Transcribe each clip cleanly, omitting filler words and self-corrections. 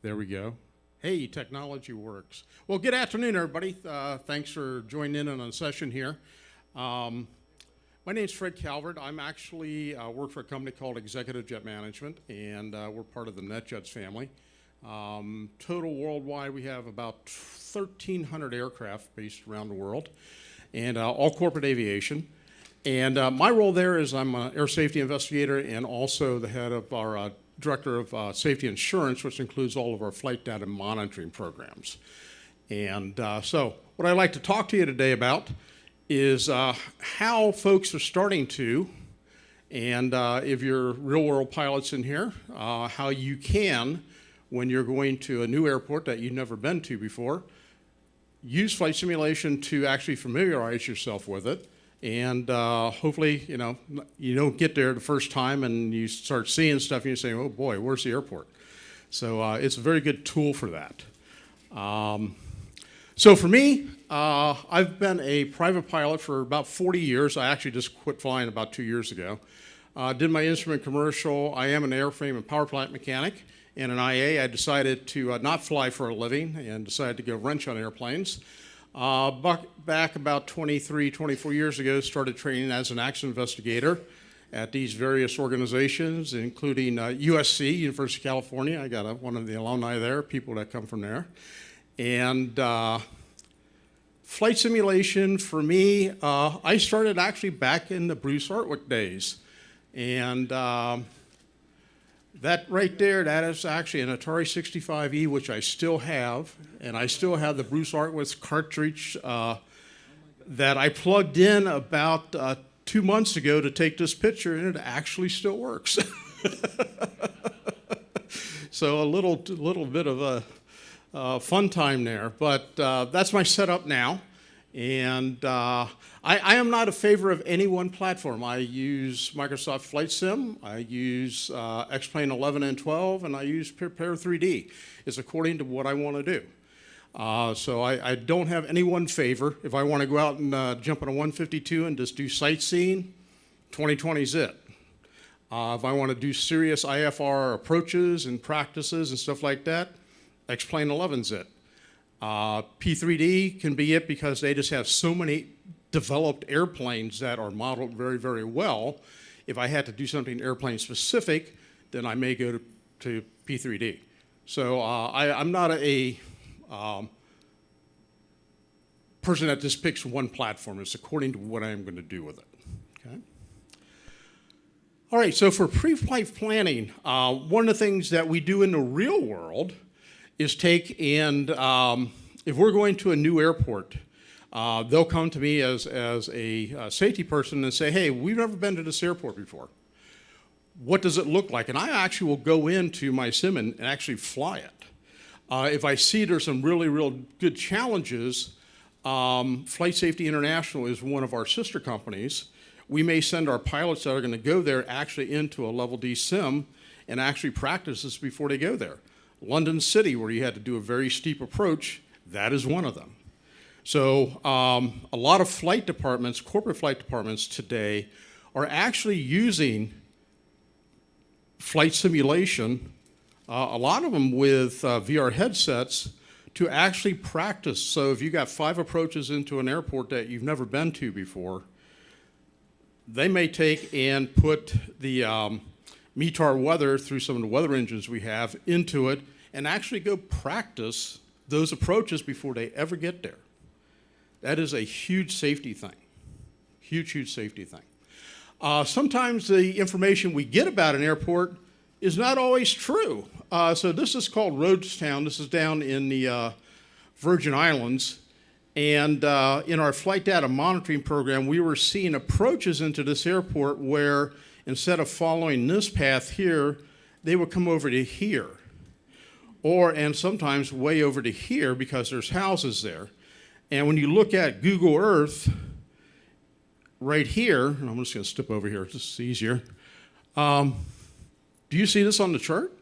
There we go. Hey, technology works. Well, good afternoon, everybody. Thanks for joining in on a session here. My name's Fred Calvert. I'm actually work for a company called Executive Jet Management, and we're part of the NetJets family. Total worldwide, we have about 1,300 aircraft based around the world, and all corporate aviation. And my role there is I'm an air safety investigator and also the head of our Director of Safety Insurance, which includes all of our flight data monitoring programs. And so what I'd like to talk to you today about is how folks are starting to, and if you're real-world pilots in here, how you can, when you're going to a new airport that you've never been to before, use flight simulation to actually familiarize yourself with it. And hopefully, you don't get there the first time and you start seeing stuff and you say, oh boy, where's the airport? So it's a very good tool for that. So for me, I've been a private pilot for about 40 years. I actually just quit flying about 2 years ago. Did my instrument commercial. I am an airframe and power plant mechanic. And an IA, I decided to not fly for a living and decided to go wrench on airplanes. Back about 23, 24 years ago, started training as an accident investigator at these various organizations, including USC, University of California. I got one of the alumni there, people that come from there. And flight simulation, for me, I started actually back in the Bruce Artwick days. And that right there, that is actually an Atari 65E, which I still have, and I still have the Bruce Artwick cartridge that I plugged in about 2 months ago to take this picture, and it actually still works. So a little bit of a fun time there, but that's my setup now. And I am not a favor of any one platform. I use Microsoft Flight Sim, I use X-Plane 11 and 12, and I use Prepare 3D. It's according to what I want to do. So I don't have any one favor. If I want to go out and jump on a 152 and just do sightseeing, 2020 is it. If I want to do serious IFR approaches and practices and stuff like that, X-Plane 11's it. P3D can be it because they just have so many developed airplanes that are modeled very, very well. If I had to do something airplane specific, then I may go to P3D. So I'm not a person that just picks one platform. It's according to what I'm going to do with it. Okay. All right, so for pre-flight planning, one of the things that we do in the real world is take and if we're going to a new airport, they'll come to me as a safety person and say, hey, we've never been to this airport before. What does it look like? And I actually will go into my sim and actually fly it. If I see there's some real good challenges, Flight Safety International is one of our sister companies. We may send our pilots that are going to go there actually into a level D sim and actually practice this before they go there. London City, where you had to do a very steep approach, that is one of them. So a lot of flight departments, corporate flight departments today, are actually using flight simulation, a lot of them with VR headsets, to actually practice. So if you got 5 approaches into an airport that you've never been to before, they may take and put the METAR weather through some of the weather engines we have into it and actually go practice those approaches before they ever get there. That is a huge safety thing. Huge safety thing. Sometimes the information we get about an airport is not always true. So this is called Rhodestown. This is down in the Virgin Islands. And in our flight data monitoring program, we were seeing approaches into this airport where instead of following this path here, they would come over to here. And sometimes way over to here because there's houses there. And when you look at Google Earth, right here, and I'm just going to step over here, it's easier. Do you see this on the chart?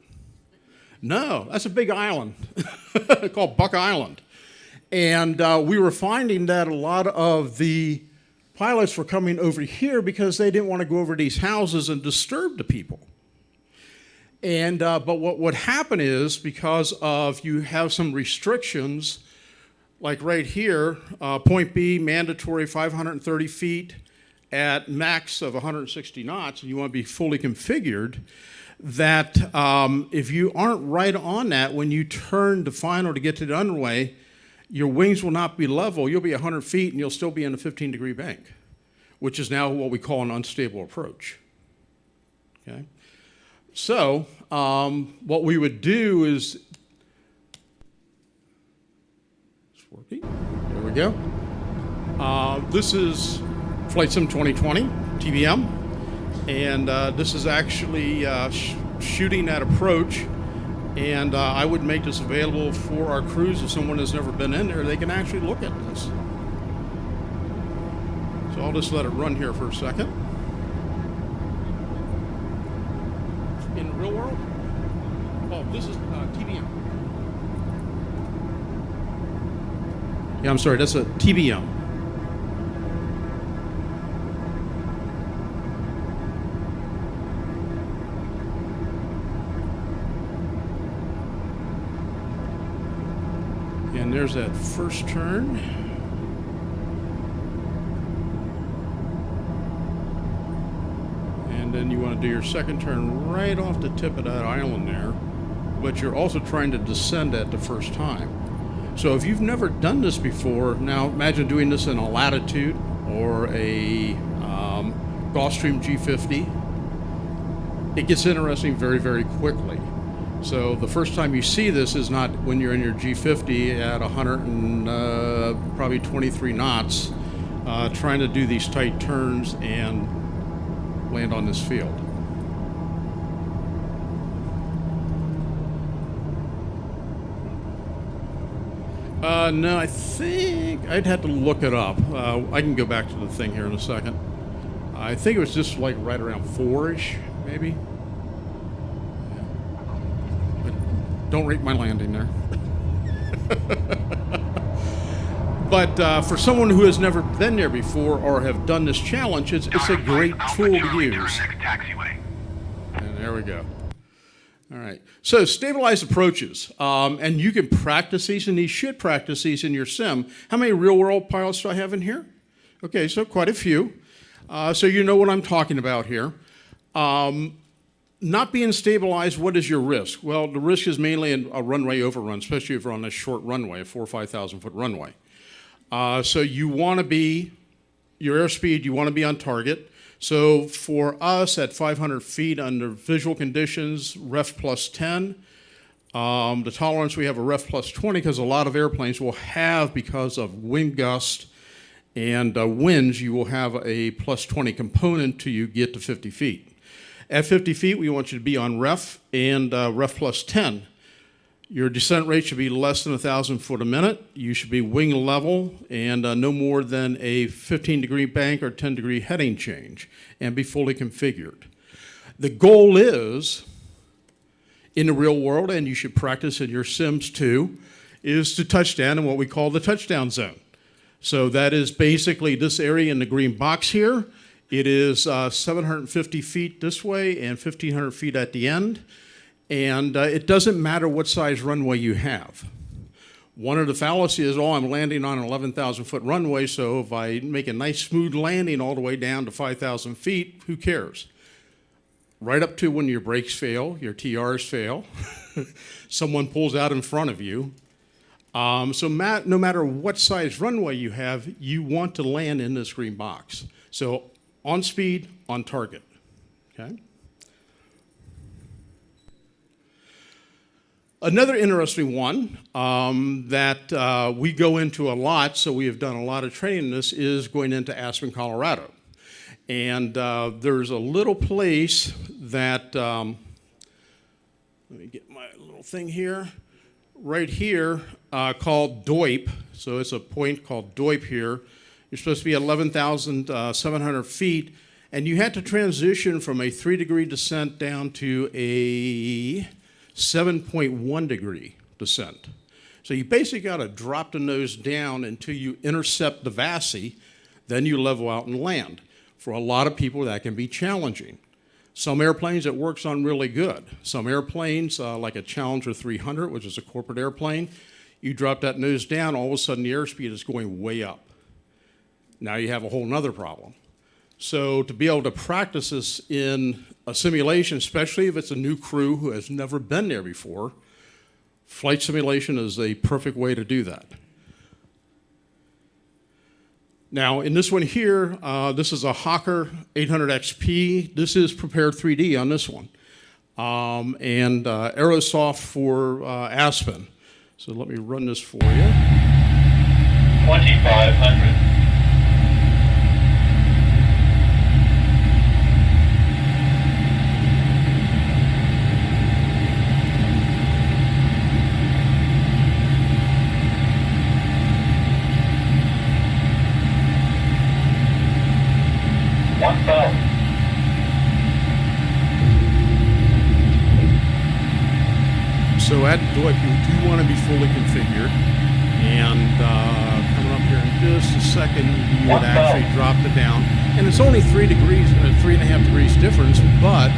No, that's a big island called Buck Island. And we were finding that a lot of the pilots were coming over here because they didn't want to go over these houses and disturb the people. And, but what would happen is, because of you have some restrictions, like right here, point B, mandatory 530 feet at max of 160 knots, and you want to be fully configured, that if you aren't right on that when you turn to final to get to the runway, your wings will not be level. You'll be 100 feet and you'll still be in a 15-degree bank, which is now what we call an unstable approach. Okay? So what we would do is, it's working. There we go. This is Flight Sim 2020, TBM, and this is actually shooting that approach. And I would make this available for our crews. If someone has never been in there, they can actually look at this. So I'll just let it run here for a second. In the real world? Oh, this is TBM. Yeah, I'm sorry, that's a TBM. And there's that first turn. And then you want to do your second turn right off the tip of that island there, but you're also trying to descend at the first time. So if you've never done this before, now imagine doing this in a Latitude or a Gulfstream G50. It gets interesting very, very quickly. So the first time you see this is not when you're in your G50 at 100 and probably 23 knots, trying to do these tight turns and land on this field. No, I think I'd have to look it up. I can go back to the thing here in a second. I think it was just like right around 4-ish, maybe. Don't rate my landing there. But for someone who has never been there before or have done this challenge, it's a great tool to use. And there we go. All right. So stabilized approaches. And you can practice these, and you should practice these in your sim. How many real-world pilots do I have in here? Okay, so quite a few. So you know what I'm talking about here. Not being stabilized, what is your risk? Well, the risk is mainly a runway overrun, especially if you're on a short runway, a 4,000 or 5,000 foot runway. So you want to be, your airspeed, you want to be on target. So for us at 500 feet under visual conditions, ref plus 10. The tolerance, we have a ref plus 20 because a lot of airplanes will have, because of wind gust and winds, you will have a plus 20 component till you get to 50 feet. At 50 feet, we want you to be on ref and ref plus 10. Your descent rate should be less than 1,000 foot a minute. You should be wing level and no more than a 15-degree bank or 10-degree heading change, and be fully configured. The goal is, in the real world, and you should practice in your sims too, is to touch down in what we call the touchdown zone. So that is basically this area in the green box here. It is 750 feet this way and 1,500 feet at the end. And it doesn't matter what size runway you have. One of the fallacies is, oh, I'm landing on an 11,000 foot runway, so if I make a nice smooth landing all the way down to 5,000 feet, who cares? Right up to when your brakes fail, your TRs fail, someone pulls out in front of you. So no matter what size runway you have, you want to land in this green box. So on speed, on target, okay? Another interesting one that we go into a lot, so we have done a lot of training in this, is going into Aspen, Colorado. And there's a little place that, let me get my little thing here, right here, called DOIP. So it's a point called DOIP here. You're supposed to be at 11,700 feet, and you had to transition from a 3-degree descent down to a 7.1 degree descent. So you basically got to drop the nose down until you intercept the VASI, then you level out and land. For a lot of people, that can be challenging. Some airplanes it works on really good. Some airplanes, like a Challenger 300, which is a corporate airplane, you drop that nose down, all of a sudden the airspeed is going way up. Now you have a whole nother problem. So to be able to practice this in a simulation, especially if it's a new crew who has never been there before, flight simulation is a perfect way to do that. Now, in this one here, this is a Hawker 800XP. This is prepared 3D on this one. And Aerosoft for Aspen. So let me run this for you. 2500. So at DOIP, you do want to be fully configured. And coming up here in just a second, you would actually drop it down. And it's only 3 degrees, 3.5 degrees difference, but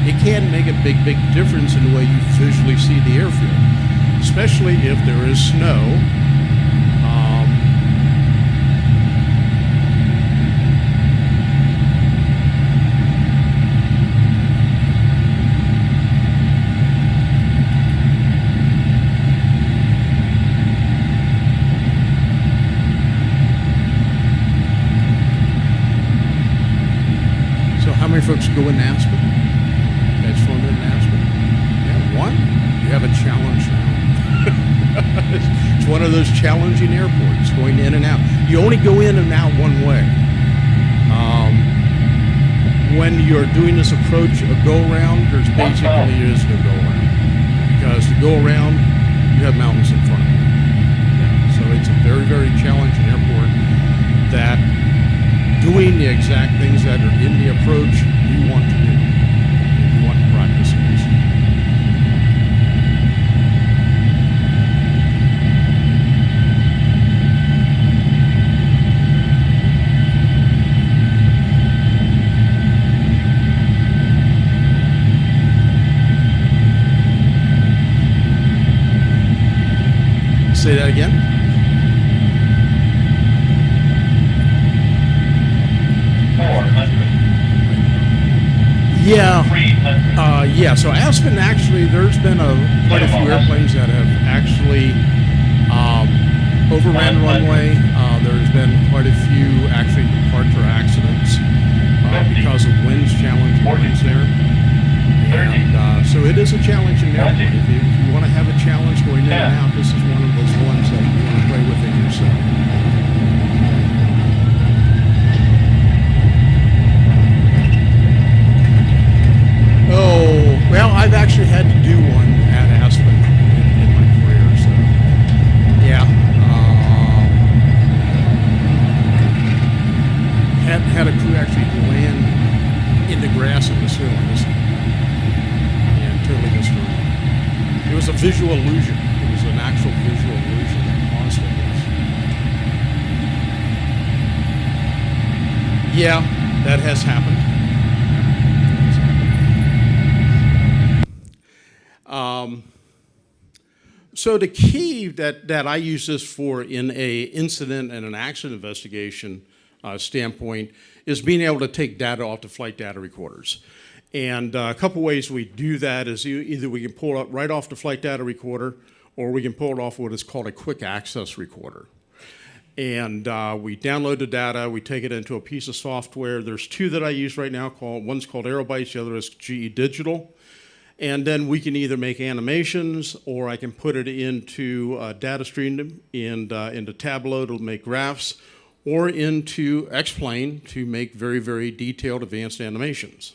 it can make a big, big difference in the way you visually see the airfield, especially if there is snow. How many folks go in Aspen? Guys flown in Aspen? Yeah, one? You have a challenge now. It's one of those challenging airports, going in and out. You only go in and out one way. When you're doing this approach, a go-around, there's basically is no go-around. Because to go around, you have mountains in front of you. Yeah, so it's a very, very challenging airport that doing the exact things that are in the approach you want to do. You want to practice these. Say that again. Yeah, so Aspen actually, there's been quite a few airplanes that have actually overran the runway. There's been quite a few actually departure accidents because of winds, challenging winds there. And so it is a challenging airport. If you want to have a challenge going in and out, this is one of those ones that you want to play with in yourself. Oh, well, I've actually had to do one at Aspen in my career, so yeah. Had a crew actually land in the grass in the snow on this one, and totally missed her. It was a visual illusion. It was an actual visual illusion that caused it. Yeah, that has happened. So the key that I use this for in a incident and an accident investigation standpoint is being able to take data off the flight data recorders. And a couple ways we do that is either we can pull it right off the flight data recorder, or we can pull it off what is called a quick access recorder. And we download the data, we take it into a piece of software. There's two that I use right now. One's called Aerobytes, the other is GE Digital. And then we can either make animations, or I can put it into data stream and into Tableau to make graphs, or into X-Plane to make very, very detailed advanced animations.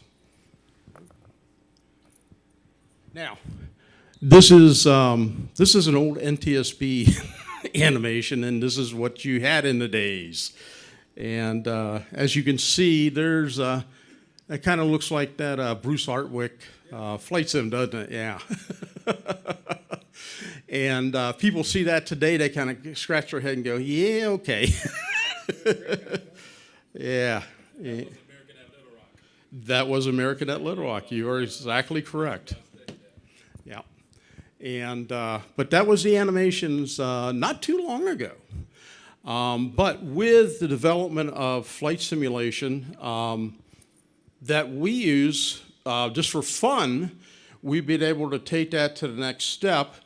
Now, this is an old NTSB animation, and this is what you had in the days. And as you can see, there's it kind of looks like that Bruce Artwick flight sim, doesn't it? Yeah. And people see that today, they kind of scratch their head and go, yeah, okay. Yeah. That was American at Little Rock. You are exactly correct. Yeah. And, but that was the animations not too long ago. But with the development of flight simulation that we use just for fun, we've been able to take that to the next step.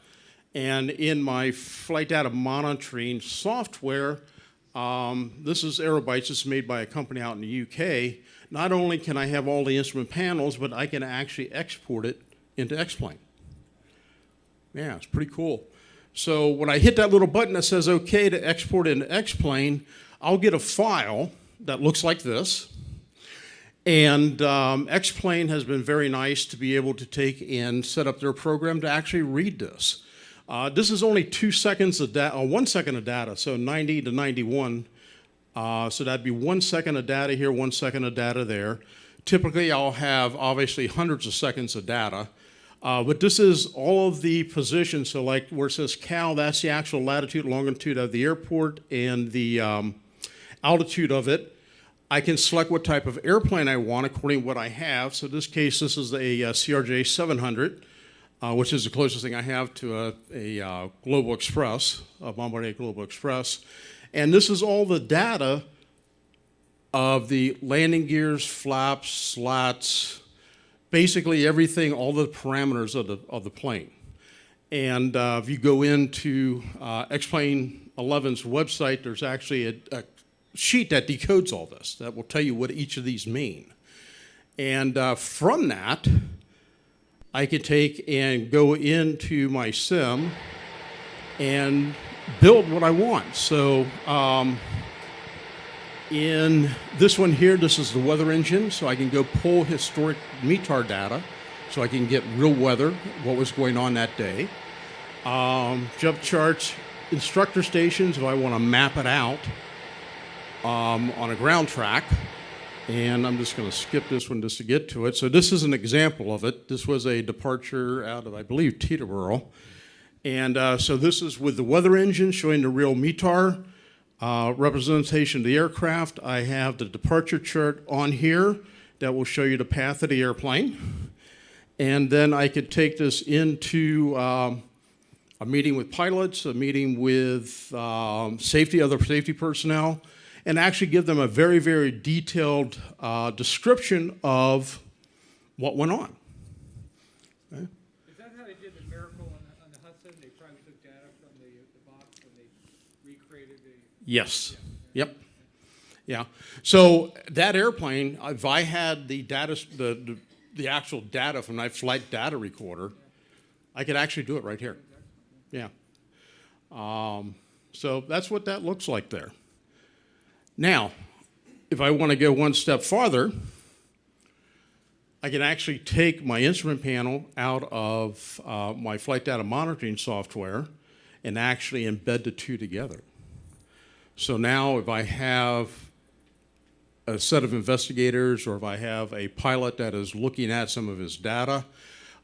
And in my flight data monitoring software, this is Aerobytes. It's made by a company out in the UK. Not only can I have all the instrument panels, but I can actually export it into X-Plane. Yeah, it's pretty cool. So when I hit that little button that says OK to export into X-Plane, I'll get a file that looks like this. And X-Plane has been very nice to be able to take and set up their program to actually read this. This is only 2 seconds of data, 1 second of data, so 90 to 91. So that'd be 1 second of data here, 1 second of data there. Typically, I'll have obviously hundreds of seconds of data. But this is all of the positions. So like where it says Cal, that's the actual latitude, longitude of the airport and the altitude of it. I can select what type of airplane I want according to what I have. So in this case, this is a CRJ 700, which is the closest thing I have to a Global Express, a Bombardier Global Express. And this is all the data of the landing gears, flaps, slats, basically everything, all the parameters of the plane. And if you go into X-Plane 11's website, there's actually a sheet that decodes all this that will tell you what each of these mean. And from that, I can take and go into my sim and build what I want. So in this one here, this is the weather engine, so I can go pull historic METAR data, so I can get real weather, what was going on that day. Jump charts, instructor stations, if I want to map it out on a ground track. And I'm just going to skip this one just to get to it. So this is an example of it. This was a departure out of, I believe, Teterboro. And so this is with the weather engine showing the real METAR representation of the aircraft. I have the departure chart on here that will show you the path of the airplane. And then I could take this into a meeting with pilots, a meeting with other safety personnel, and actually give them a very, very detailed description of what went on. Okay. Is that how they did the miracle on the Hudson? They probably took data from the box and they recreated the... Yes. Yep. Yeah. So that airplane, if I had the data, the actual data from my flight data recorder, I could actually do it right here. Yeah. So that's what that looks like there. Now, if I want to go one step farther, I can actually take my instrument panel out of my flight data monitoring software and actually embed the two together. So now if I have a set of investigators or if I have a pilot that is looking at some of his data,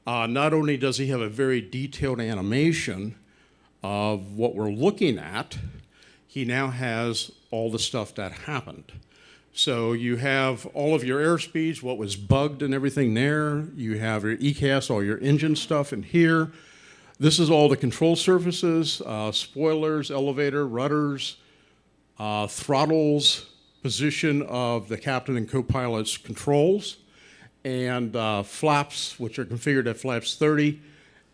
not only does he have a very detailed animation of what we're looking at, he now has all the stuff that happened. So you have all of your airspeeds, what was bugged and everything there. You have your ECAS, all your engine stuff in here. This is all the control surfaces, spoilers, elevator, rudders, throttles, position of the captain and co-pilot's controls, and flaps, which are configured at flaps 30,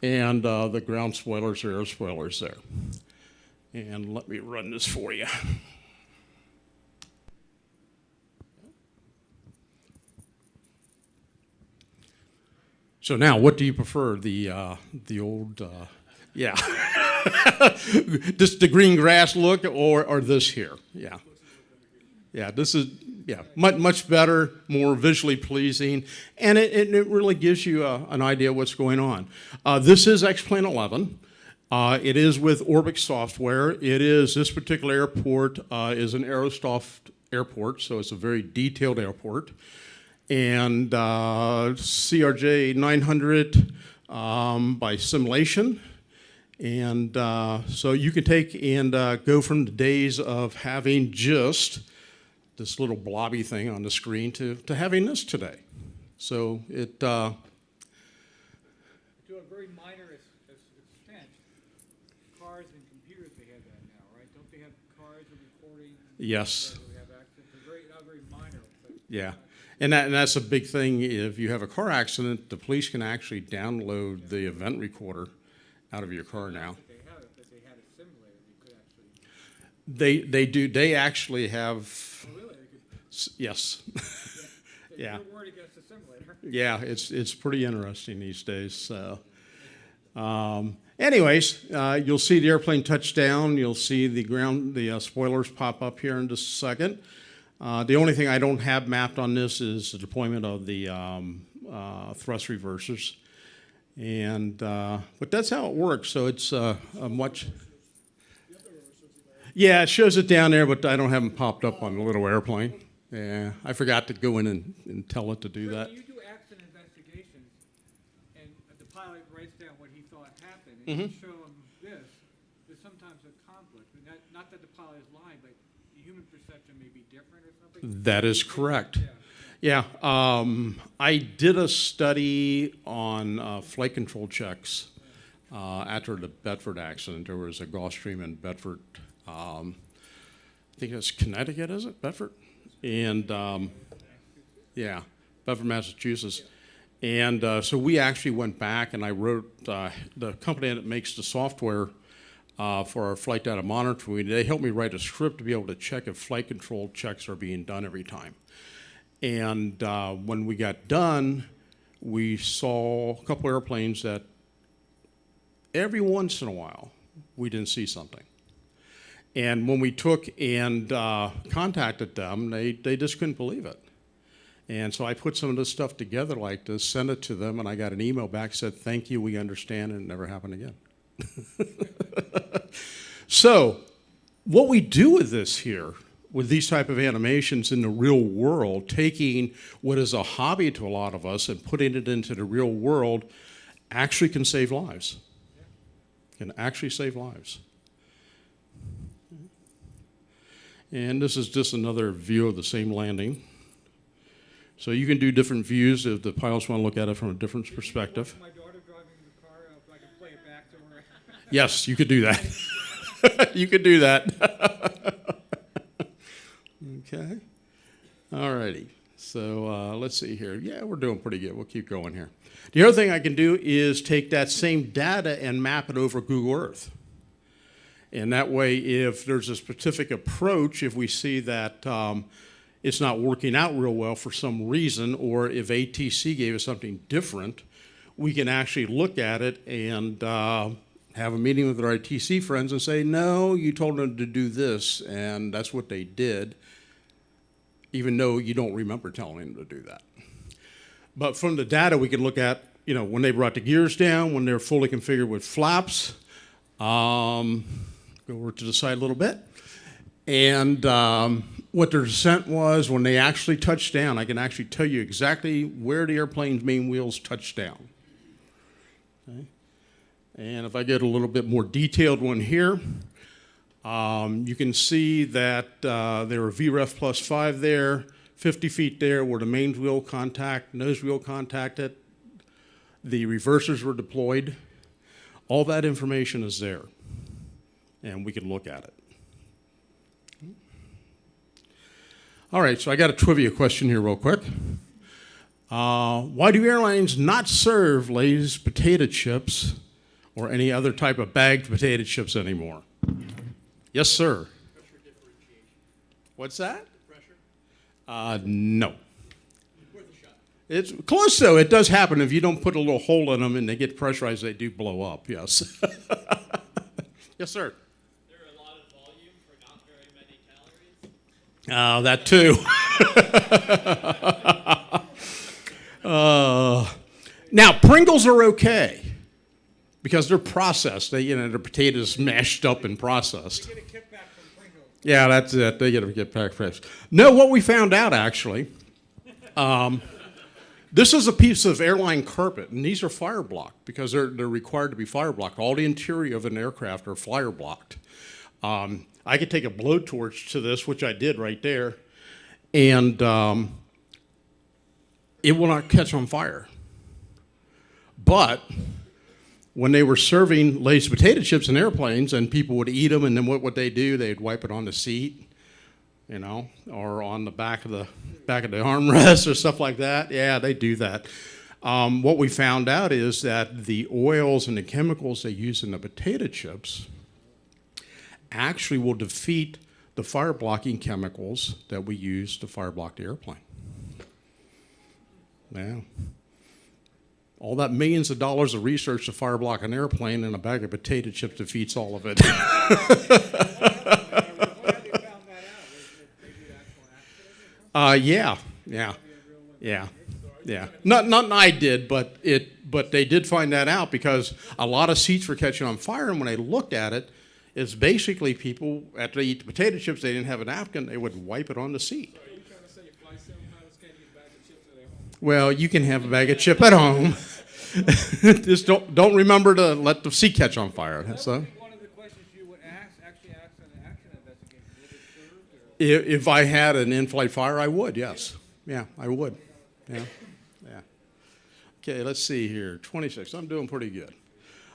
and the ground spoilers or air spoilers there. And let me run this for you. So now, what do you prefer? The old, yeah, just the green grass look, or this here? Yeah, yeah. This is much better, more visually pleasing, and it really gives you an idea of what's going on. This is X-Plane 11. It is with Orbix software. This particular airport is an Aerosoft airport, so it's a very detailed airport. And CRJ 900 by simulation. And so you can take and go from the days of having just this little blobby thing on the screen to having this today. So it, To a very minor extent, cars and computers, they have that now, right? Don't they have cars and recording? yes, That we have access to, not very minor. But yeah. And that's a big thing. If you have a car accident, the police can actually download the event recorder out of your car now. if they have it, if they had a simulator, they could actually. They do. They actually have. Oh, really? They could, Yes. Yeah. Your word against the simulator. Yeah. It's pretty interesting these days. So. Anyways, you'll see the airplane touch down. You'll see the spoilers pop up here in just a second. The only thing I don't have mapped on this is the deployment of the thrust reversers. But that's how it works. So it's a much. Yeah, it shows it down there, but I don't have them popped up on the little airplane. Yeah, I forgot to go in and tell it to do that. When you do accident investigations, and the pilot writes down what he thought happened, and you show him this, there's sometimes a conflict. And not that the pilot is lying, but the human perception may be different or something. That is correct. Yeah. Yeah, I did a study on flight control checks after the Bedford accident. There was a Gulfstream in Bedford. I think it's Connecticut, is it? Bedford? And yeah, Bedford, Massachusetts. And so we actually went back and I wrote the company that makes the software for our flight data monitoring. They helped me write a script to be able to check if flight control checks are being done every time. And when we got done, we saw a couple airplanes that every once in a while we didn't see something. And when we took and contacted them, they just couldn't believe it. And so I put some of this stuff together like this, sent it to them, and I got an email back that said, "Thank you, we understand," and it never happened again. So what we do with this here, with these type of animations in the real world, taking what is a hobby to a lot of us and putting it into the real world, actually can save lives. Can actually save lives. And this is just another view of the same landing. So you can do different views if the pilots want to look at it from a different perspective. My daughter driving the car, if I can play it back to her. Yes, you could do that. You could do that. Okay. All righty. So let's see here. Yeah, we're doing pretty good. We'll keep going here. The other thing I can do is take that same data and map it over Google Earth. And that way, if there's a specific approach, if we see that it's not working out real well for some reason, or if ATC gave us something different, we can actually look at it and have a meeting with our ATC friends and say, no, you told them to do this, and that's what they did, even though you don't remember telling them to do that. But from the data, we can look at, when they brought the gears down, when they're fully configured with flaps. Go over to the side a little bit. And what their descent was when they actually touched down. I can actually tell you exactly where the airplane's main wheels touched down. Okay. And if I get a little bit more detailed one here, you can see that there were VREF plus 5 there, 50 feet there where the main wheel contact, nose wheel contacted, the reversers were deployed. All that information is there, and we can look at it. All right, so I got a trivia question here real quick. Why do airlines not serve Lay's potato chips or any other type of bagged potato chips anymore? Yes, sir. Pressure differentiation. What's that? Pressure? No. Worth a shot. It's close, though. It does happen. If you don't put a little hole in them and they get pressurized, they do blow up, yes. Yes, sir. There are a lot of volume for not very many calories. That too. Now, Pringles are okay because they're processed. Their potatoes mashed up and processed. Get a kickback from Pringles. Yeah, that's it. They get a get back fresh. No, what we found out actually, this is a piece of airline carpet, and these are fire blocked because they're required to be fire blocked. All the interior of an aircraft are fire blocked. I could take a blowtorch to this, which I did right there, and it will not catch on fire. But when they were serving Lay's potato chips in airplanes and people would eat them, and then what would they do? They'd wipe it on the seat, you know, or on the back of the armrest or stuff like that. Yeah, they do that. What we found out is that the oils and the chemicals they use in the potato chips actually will defeat the fire blocking chemicals that we use to fire block the airplane. Yeah. All that millions of dollars of research to fire block an airplane, and a bag of potato chips defeats all of it. How have you found that out? They do actual accidents? Yeah. Not I did, but they did find that out because a lot of seats were catching on fire, and when they looked at it, it's basically people, after they eat the potato chips, they didn't have a napkin, they would wipe it on the seat. So are you trying to say flight sim pilots can't eat a bag of chips at their home? Well, you can have a bag of chip at home. Just don't remember to let the seat catch on fire. That So, would be one of the questions you would actually ask in an accident investigation. Would it serve? if I had an in-flight fire, I would. Yes. Yeah, I would. Yeah. Okay, let's see here. 26. I'm doing pretty good.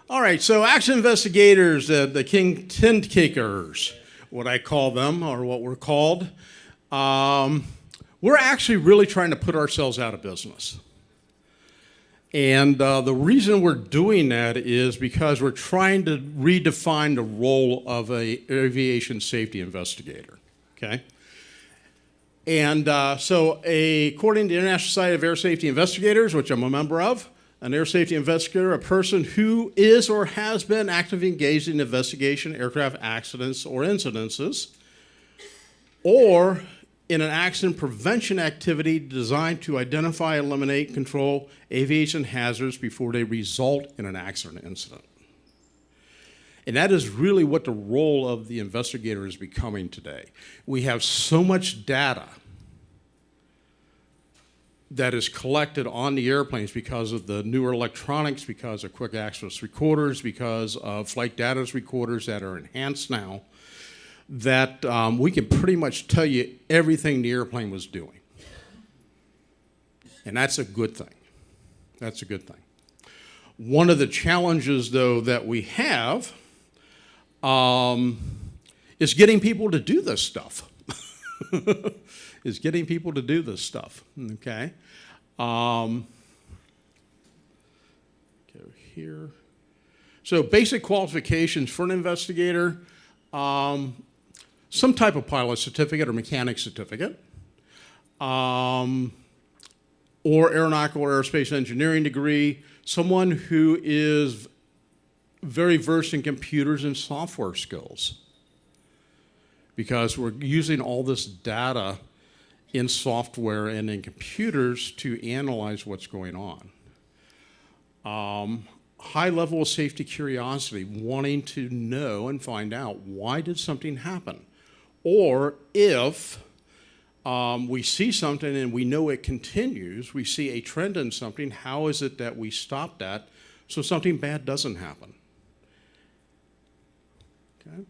All right. So, accident investigators, the king tent kickers, what I call them, or what we're called. We're actually really trying to put ourselves out of business. And the reason we're doing that is because we're trying to redefine the role of an aviation safety investigator, okay? And so according to the International Society of Air Safety Investigators, which I'm a member of, an air safety investigator, a person who is or has been actively engaged in investigation, aircraft accidents or incidences, or in an accident prevention activity designed to identify, eliminate, and control aviation hazards before they result in an accident incident. And that is really what the role of the investigator is becoming today. We have so much data that is collected on the airplanes because of the newer electronics, because of quick access recorders, because of flight data recorders that are enhanced now, that we can pretty much tell you everything the airplane was doing. And that's a good thing. That's a good thing. One of the challenges, though, that we have is getting people to do this stuff. Is getting people to do this stuff, okay? Go here. So basic qualifications for an investigator. Some type of pilot certificate or mechanic certificate, or aeronautical or aerospace engineering degree, someone who is very versed in computers and software skills, because we're using all this data in software and in computers to analyze what's going on. High level of safety curiosity, wanting to know and find out why did something happen. Or if we see something and we know it continues, we see a trend in something, how is it that we stop that so something bad doesn't happen? Okay.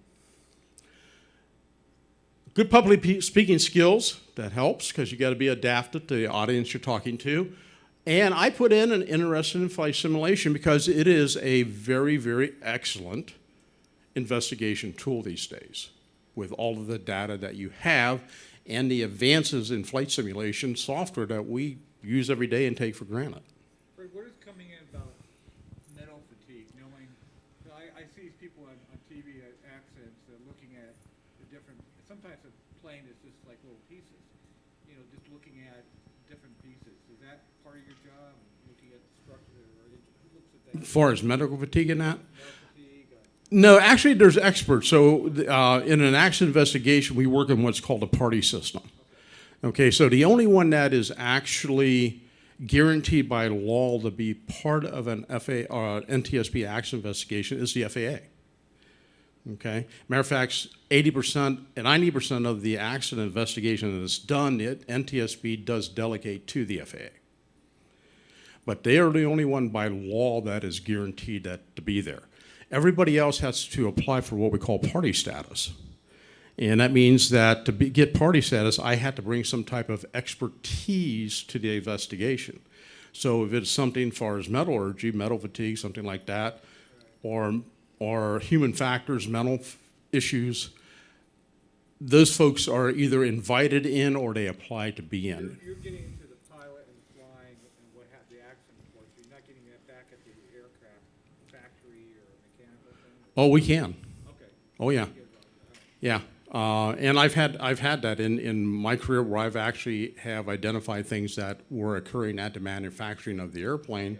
Good public speaking skills, that helps because you got to be adapted to the audience you're talking to. And I put in an interest in flight simulation because it is a very, very excellent investigation tool these days with all of the data that you have and the advances in flight simulation software that we use every day and take for granted. Fred, what is coming in about mental fatigue? Knowing, I see people on TV at accidents looking at the different, sometimes a plane is just like little pieces, just looking at different pieces. Is that part of your job, looking at the structure, or who looks at that? As far as medical fatigue in that? Mental fatigue? No, actually, there's experts. So in an accident investigation, we work in what's called a party system. Okay, so the only one that is actually guaranteed by law to be part of an NTSB accident investigation is the FAA. Okay, matter of fact, 80% and 90% of the accident investigation that is done, NTSB does delegate to the FAA. But they are the only one by law that is guaranteed that to be there. Everybody else has to apply for what we call party status. And that means that to get party status, I had to bring some type of expertise to the investigation. So if it's something as far as metallurgy, metal fatigue, something like that, or human factors, mental issues, those folks are either invited in or they apply to be in. You're getting into the pilot and flying and what have the accident reports. You're not getting that back at the aircraft factory or mechanical thing? Oh, we can. Okay. Oh, yeah. Yeah. And I've had that in my career where I've actually have identified things that were occurring at the manufacturing of the airplane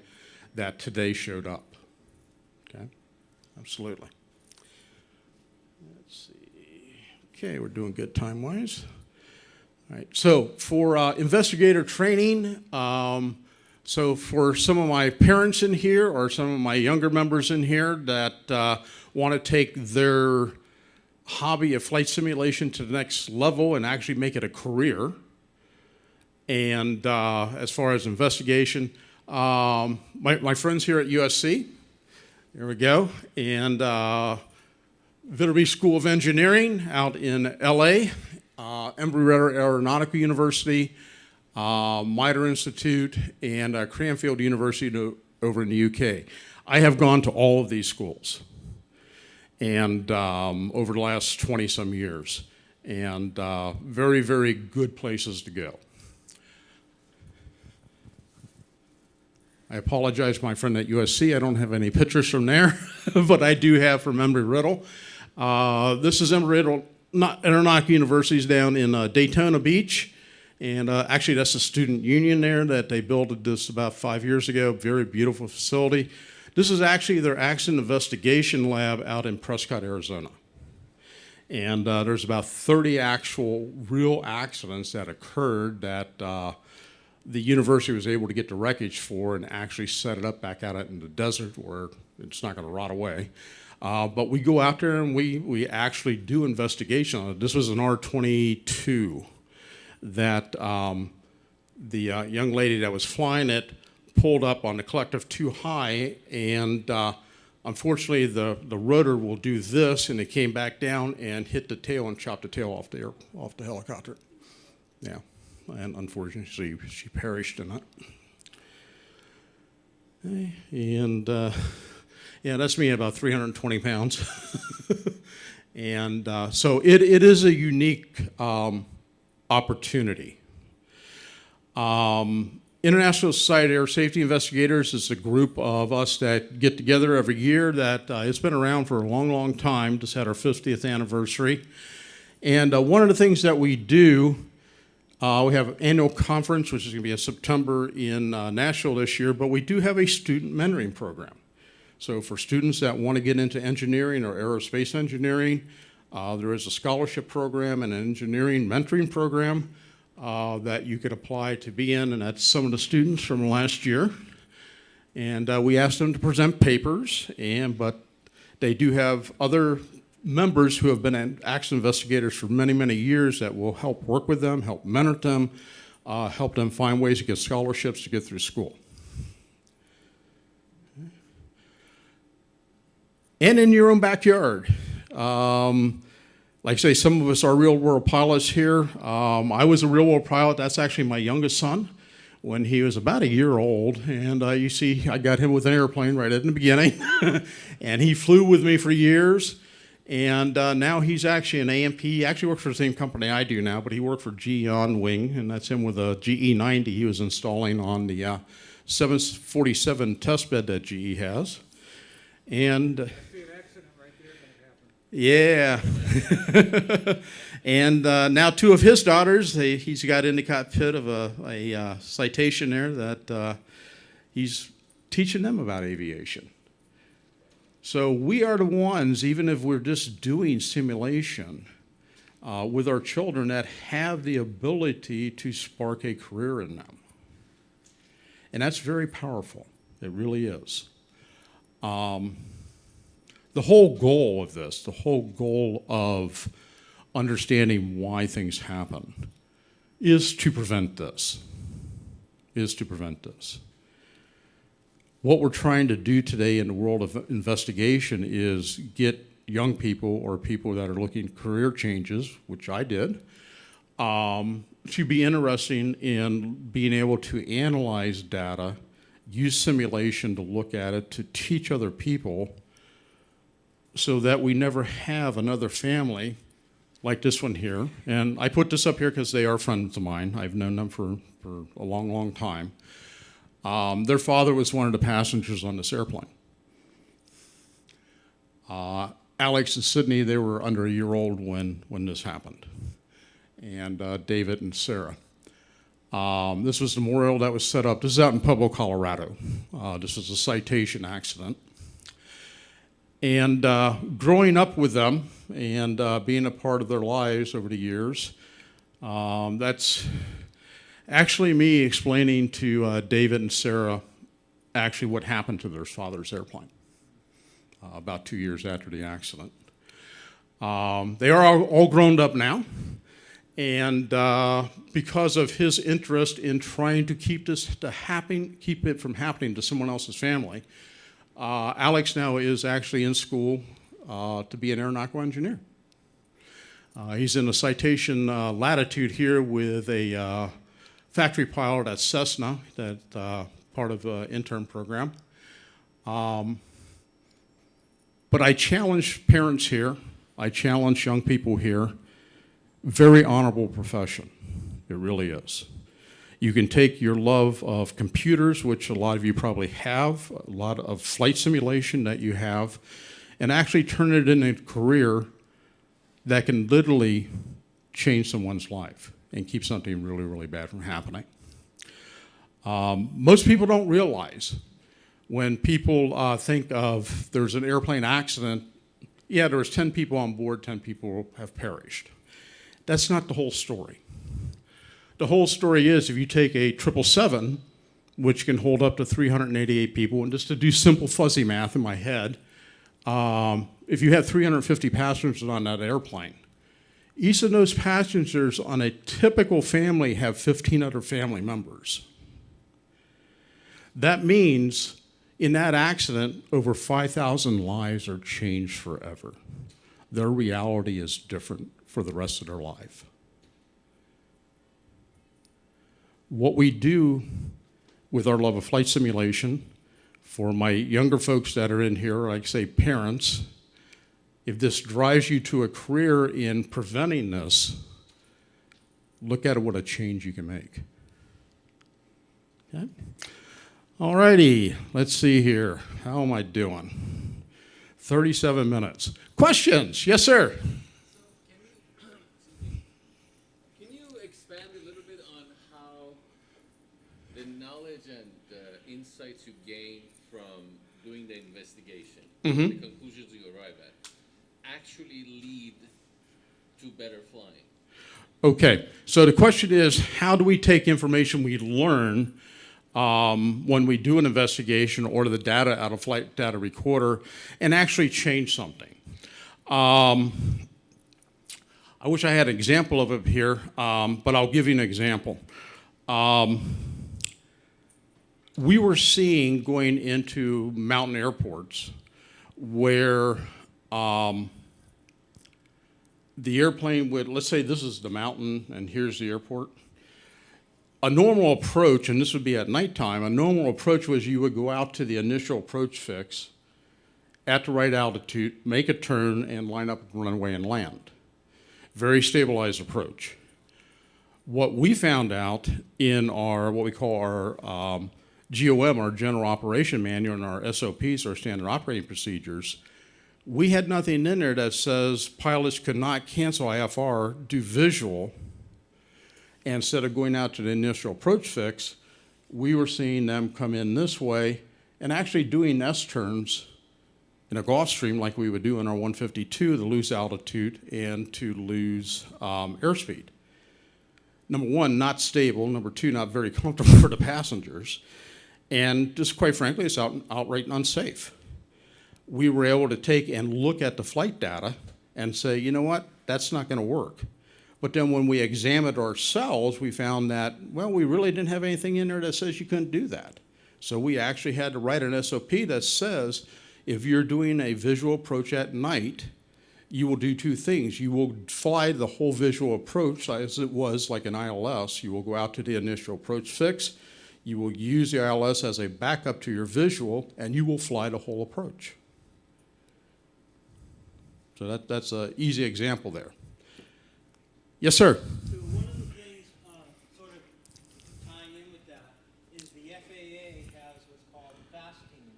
that today showed up. Okay, absolutely. Let's see. Okay, we're doing good time-wise. All right, so for investigator training, so for some of my parents in here or some of my younger members in here that want to take their hobby of flight simulation to the next level and actually make it a career. And as far as investigation, my friends here at USC, there we go, and Viterbi School of Engineering out in LA, Embry-Riddle Aeronautical University, MITRE Institute, and Cranfield University over in the UK. I have gone to all of these schools. And over the last 20-some years, and very, very good places to go. I apologize, my friend at USC, I don't have any pictures from there, but I do have from Embry-Riddle. This is Embry-Riddle Aeronautical University down in Daytona Beach, and actually that's the student union there that they built this about 5 years ago, very beautiful facility. This is actually their accident investigation lab out in Prescott, Arizona. And there's about 30 actual real accidents that occurred that the university was able to get the wreckage for and actually set it up back out in the desert where it's not going to rot away. But we go out there and we actually do investigation on it. This was an R-22 that the young lady that was flying it pulled up on the collective too high, and unfortunately the rotor will do this, and it came back down and hit the tail and chopped the tail off the helicopter. Yeah, and unfortunately she perished in it. And yeah, that's me at about 320 pounds. And so it is a unique opportunity. International Society of Air Safety Investigators is a group of us that get together every year that it's been around for a long, long time. Just had our 50th anniversary. And one of the things that we do, we have an annual conference, which is going to be in September in Nashville this year, but we do have a student mentoring program. So for students that want to get into engineering or aerospace engineering, there is a scholarship program and an engineering mentoring program that you could apply to be in, and that's some of the students from last year. And we asked them to present papers, but they do have other members who have been accident investigators for many, many years that will help work with them, help mentor them, help them find ways to get scholarships to get through school. And in your own backyard. Like I say, some of us are real-world pilots here. I was a real-world pilot. That's actually my youngest son when he was about a year old. And you see, I got him with an airplane right in the beginning. And he flew with me for years. And now he's actually an AMP. He actually works for the same company I do now, but he worked for GE on wing, and that's him with a GE90 he was installing on the 747 test bed that GE has. And yeah. And now two of his daughters, he's got in the cockpit of a citation there that he's teaching them about aviation. So we are the ones, even if we're just doing simulation with our children, that have the ability to spark a career in them. And that's very powerful. It really is. The whole goal of this, the whole goal of understanding why things happen is to prevent this, What we're trying to do today in the world of investigation is get young people or people that are looking at career changes, which I did, to be interesting in being able to analyze data, use simulation to look at it, to teach other people, so that we never have another family like this one here. And I put this up here because they are friends of mine. I've known them for a long, long time. Their father was one of the passengers on this airplane. Alex and Sydney, they were under a year old when this happened. And David and Sarah. This was the memorial that was set up. This is out in Pueblo, Colorado. This was a citation accident. And growing up with them and being a part of their lives over the years, that's actually me explaining to David and Sarah actually what happened to their father's airplane about 2 years after the accident. They are all grown up now, and because of his interest in trying to keep keep it from happening to someone else's family, Alex now is actually in school to be an aeronautical engineer. He's in a citation latitude here with a factory pilot at Cessna, that part of the intern program. But I challenge parents here, I challenge young people here, very honorable profession, it really is. You can take your love of computers, which a lot of you probably have, a lot of flight simulation that you have, and actually turn it into a career that can literally change someone's life and keep something really, really bad from happening. Most people don't realize when people think of there's an airplane accident, yeah, there was 10 people on board, 10 people have perished. That's not the whole story. The whole story is if you take a 777, which can hold up to 388 people, and just to do simple fuzzy math in my head, if you have 350 passengers on that airplane, each of those passengers on a typical family have 15 other family members. That means in that accident, over 5,000 lives are changed forever. Their reality is different for the rest of their life. What we do with our love of flight simulation, for my younger folks that are in here, like say parents, if this drives you to a career in preventing this, look at what a change you can make. Okay? All righty, let's see here. How am I doing? 37 minutes. Questions? Yes, sir. Can you expand a little bit on how the knowledge and the insights you gain from doing the investigation, the conclusions you arrive at, actually lead to better flying? Okay, so the question is, how do we take information we learn when we do an investigation or the data out of flight data recorder and actually change something? I wish I had an example of it here, but I'll give you an example. We were seeing going into mountain airports where the airplane would, let's say this is the mountain and here's the airport. A normal approach, and this would be at nighttime, a normal approach was you would go out to the initial approach fix at the right altitude, make a turn, and line up the runway and land. Very stabilized approach. What we found out in our, what we call our GOM, our General Operation Manual, and our SOPs, our Standard Operating Procedures, we had nothing in there that says pilots could not cancel IFR, do visual, and instead of going out to the initial approach fix, we were seeing them come in this way and actually doing S-turns in a Gulfstream like we would do in our 152 to lose altitude and to lose airspeed. Number one, not stable. Number two, not very comfortable for the passengers. And just quite frankly, it's outright unsafe. We were able to take and look at the flight data and say, you know what, that's not going to work. But then when we examined ourselves, we found that, well, we really didn't have anything in there that says you couldn't do that. So we actually had to write an SOP that says if you're doing a visual approach at night, you will do two things. You will fly the whole visual approach as it was like an ILS. You will go out to the initial approach fix. You will use the ILS as a backup to your visual, and you will fly the whole approach. So that's an easy example there. Yes, sir. So one of the things, sort of tying in with that, is the FAA has what's called a FAS team,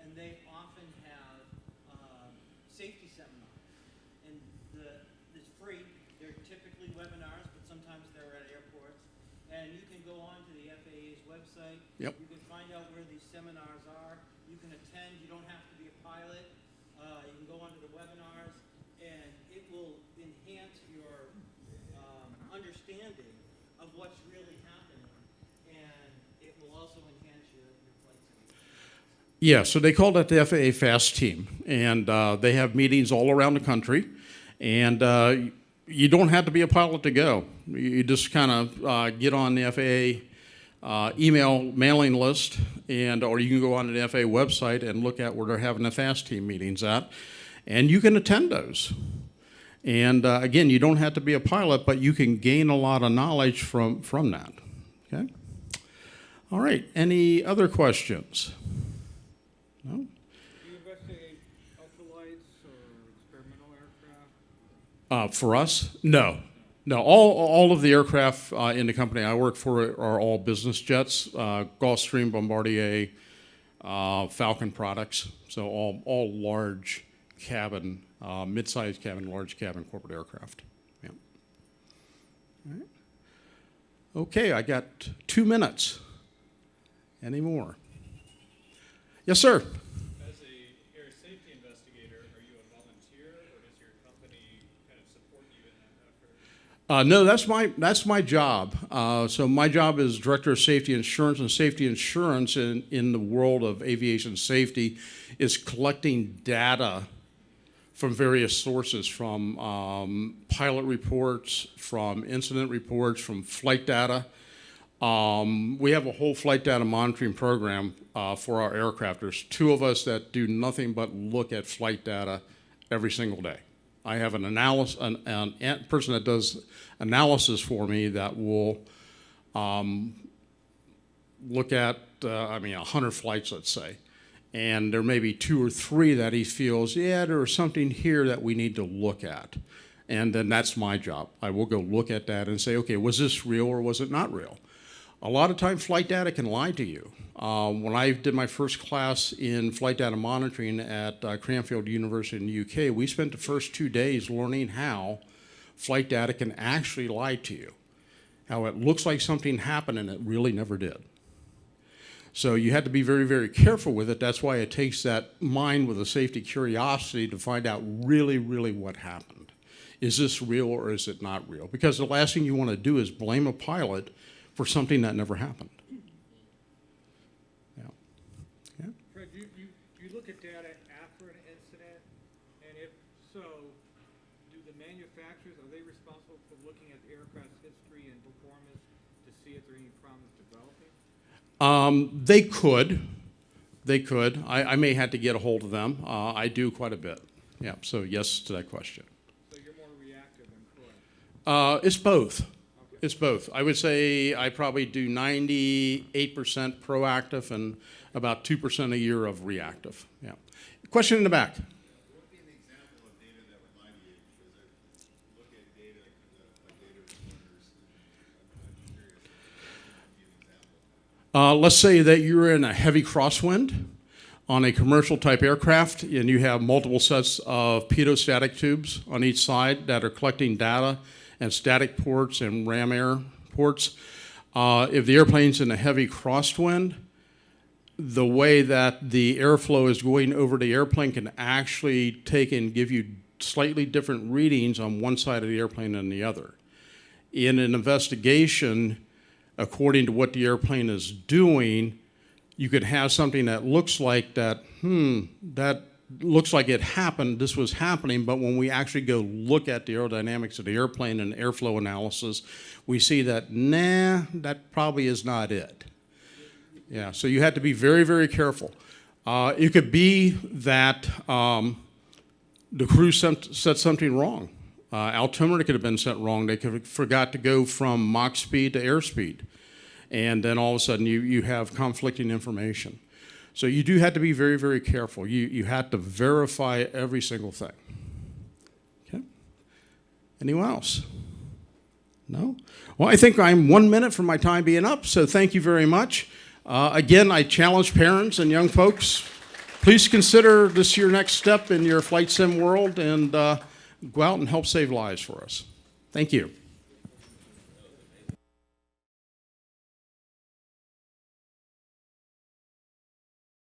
and they often have safety seminars. And it's free. They're typically webinars, but sometimes they're at airports. And you can go on to the FAA's website. Yep. You can find out where these seminars are. You can attend. You don't have to be a pilot. You can go onto the webinars, and it will enhance your understanding of what's really happening, and it will also enhance your flight safety. Yeah, so they call that the FAA FAST team, and they have meetings all around the country, and you don't have to be a pilot to go. You just kind of get on the FAA email mailing list, or you can go on the FAA website and look at where they're having the FAST team meetings at, and you can attend those. And again, you don't have to be a pilot, but you can gain a lot of knowledge from that. Okay? All right, any other questions? No? Do you investigate ultralights or experimental aircraft? For us, no. No, all of the aircraft in the company I work for are all business jets, Gulfstream, Bombardier, Falcon products, so all large cabin, mid-sized cabin, large cabin corporate aircraft. Yeah. All right. Okay, I got 2 minutes. Any more? Yes, sir. As a air safety investigator, are you a volunteer, or does your company kind of support you in that effort? No, that's my job. So my job is Director of Safety Insurance, and safety insurance in the world of aviation safety is collecting data from various sources, from pilot reports, from incident reports, from flight data. We have a whole flight data monitoring program for our aircraft. There's 2 of us that do nothing but look at flight data every single day. I have a person that does analysis for me that will look at, 100 flights, let's say. And there may be 2 or 3 that he feels, yeah, there's something here that we need to look at. And then that's my job. I will go look at that and say, okay, was this real or was it not real? A lot of times flight data can lie to you. When I did my first class in flight data monitoring at Cranfield University in the UK, we spent the first 2 days learning how flight data can actually lie to you. How it looks like something happened and it really never did. So you have to be very, very careful with it. That's why it takes that mind with a safety curiosity to find out really, really what happened. Is this real or is it not real? Because the last thing you want to do is blame a pilot for something that never happened. Yeah. Yeah. Fred, you look at data after an incident, and if so, do the manufacturers, are they responsible for looking at the aircraft's history and performance to see if there are any problems developing? They could. They could. I may have to get a hold of them. I do quite a bit. Yeah, so yes to that question. So you're more reactive than proactive? It's both. Okay. It's both. I would say I probably do 98% proactive and about 2% a year of reactive. Yeah. Question in the back. What would be an example of data that would lie to you? Because I look at data, data reporters, I'm curious. What would be an example? Let's say that you're in a heavy crosswind on a commercial type aircraft and you have multiple sets of pitot-static tubes on each side that are collecting data and static ports and ram air ports. If the airplane's in a heavy crosswind, the way that the airflow is going over the airplane can actually take and give you slightly different readings on one side of the airplane than the other. In an investigation, according to what the airplane is doing, you could have something that looks like that, that looks like it happened, this was happening, but when we actually go look at the aerodynamics of the airplane and airflow analysis, we see that, nah, that probably is not it. Yeah, so you have to be very, very careful. It could be that the crew set something wrong. Altimeter could have been set wrong. They could have forgot to go from Mach speed to airspeed. And then all of a sudden you have conflicting information. So you do have to be very, very careful. You have to verify every single thing. Okay? Anyone else? No? Well, I think I'm 1 minute from my time being up, so thank you very much. Again, I challenge parents and young folks, please consider this your next step in your flight sim world and go out and help save lives for us. Thank you.